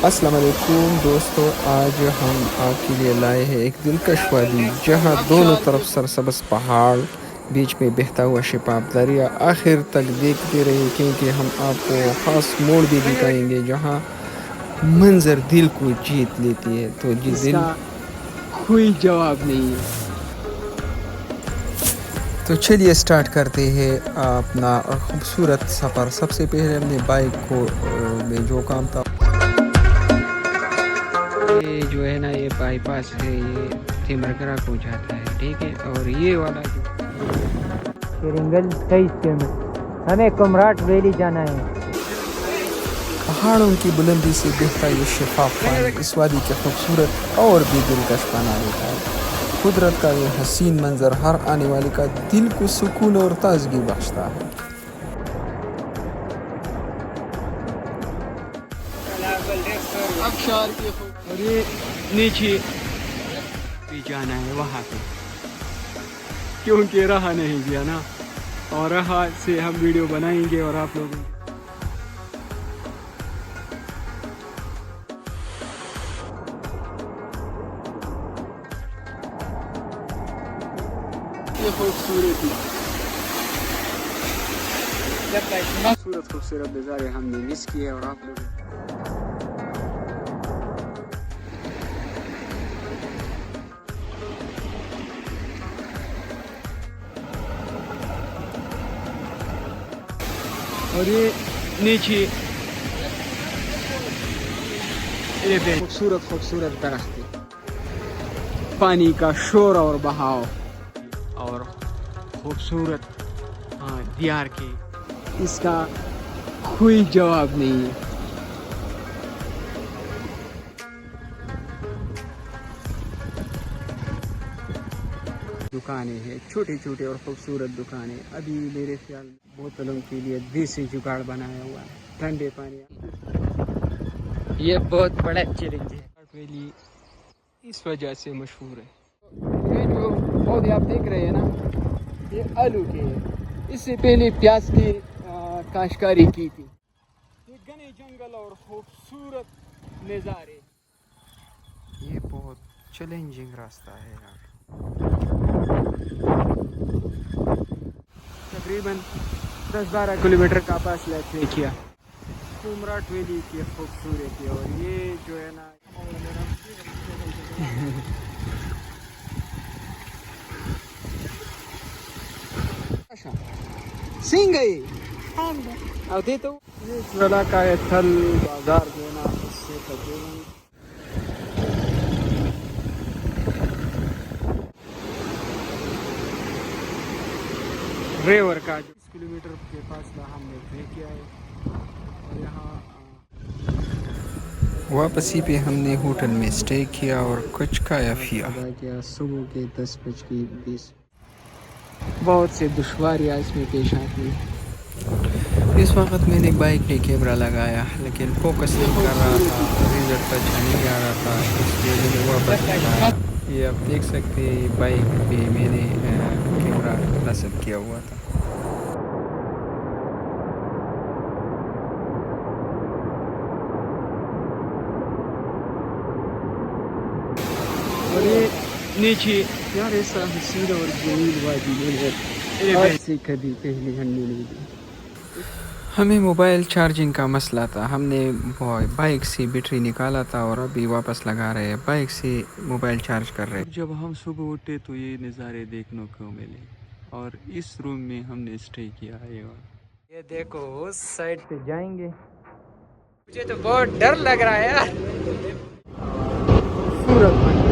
السلام علیکم دوستو، آج ہم آپ کے لیے لائے ہیں ایک دلکش وادی جہاں دونوں طرف سرسبز پہاڑ، بیچ میں بہتا ہوا شفاف دریا۔ آخر تک دیکھتے رہے کیونکہ ہم آپ کو خاص موڑ بھی دکھائیں گے جہاں منظر دل کو جیت لیتی ہے۔ تو جی اس دل کا کوئی جواب نہیں ہے۔ تو چلیے اسٹارٹ کرتے ہیں اپنا خوبصورت سفر۔ سب سے پہلے ہم نے بائک کو میں جو کام تھا، یہ جو ہے نا، یہ بائی پاس ہے، یہ تھیمرگرہ کو جاتا ہے، ٹھیک ہے۔ اور یہ والا جو شرنگل 23 کلومیٹر ہمیں کمراٹ ویلی جانا ہے۔ پہاڑوں کی بلندی سے بہتا یہ شفاف پانی اس وادی کے خوبصورت اور بھی دلکش بنا دیتا ہے۔ قدرت کا یہ حسین منظر ہر آنے والے کا دل کو سکون اور تازگی بخشتا ہے۔ اور یہ نیچے بھی جانا ہے وہاں پہ، کیونکہ رہا نہیں گیا نا، اور رہا سے ہم ویڈیو بنائیں گے اور آپ لوگوں یہ خوبصورت نظارے ہم نے مس کیے اور آپ لوگ اور یہ نیچے یہ بے خوبصورت درخت ہے، پانی کا شور اور بہاؤ اور خوبصورت دیار کے، اس کا کوئی جواب نہیں ہے۔ دکانیں ہیں، چھوٹی چھوٹی اور خوبصورت دکانیں۔ ابھی میرے خیال میں بوتلوں کے لیے دیسی جگاڑ بنایا ہوا ہے، ٹھنڈے پانی۔ یہ بہت بڑا چیلنج ہے۔ ویلی اس وجہ سے مشہور ہے۔ یہ جو پودے آپ دیکھ رہے ہیں نا، یہ آلو کے ہیں۔ اس سے پہلے پیاز کی کاشتکاری کی تھی۔ یہ گھنے جنگل اور خوبصورت نظارے۔ یہ بہت چیلنجنگ راستہ ہے یار۔ تقریباً 10-12 کلومیٹر کا فاصلہ طے کیا۔ کمراٹ ویلی کی خوبصورتی، اور یہ جو ہے نا سنگ گئی اور دے تو یہ چولا کا ہے تھل بازار جو ہے نا، اس سے تقریباً ریور کا 20 کلومیٹر کے فاصلہ ہم نے طے کیا ہے۔ اور یہاں واپسی پہ ہم نے ہوٹل میں اسٹے کیا اور کچھ کھایا پیا۔ ادا کیا صبح کے 10:20۔ بہت سے دشواریاں اس میں پیش آتی ہیں۔ اس وقت میں نے بائک میں کیمرہ لگایا لیکن فوکس نہیں کر رہا تھا، ریزلٹ اچھا نہیں آ رہا تھا، اس لیے میں نے واپس لگایا۔ یہ آپ دیکھ سکتے ہیں بائک پہ میں نے کیمرہ نصب کیا ہوا تھا۔ اور یہ نیچے یار ایسا حسین اور جمیل وادی میں آج سے کبھی پہلے ہم نے نہیں دی۔ ہمیں موبائل چارجنگ کا مسئلہ تھا، ہم نے بائک سے بیٹری نکالا تھا اور ابھی واپس لگا رہے ہیں، بائک سے موبائل چارج کر رہے ہیں۔ جب ہم صبح اٹھے تو یہ نظارے دیکھنے کو ملے، اور اس روم میں ہم نے اسٹے کیا ہے۔ یہ دیکھو اس سائڈ پہ جائیں گے، مجھے تو بہت ڈر لگ رہا ہے یار۔ خوبصورت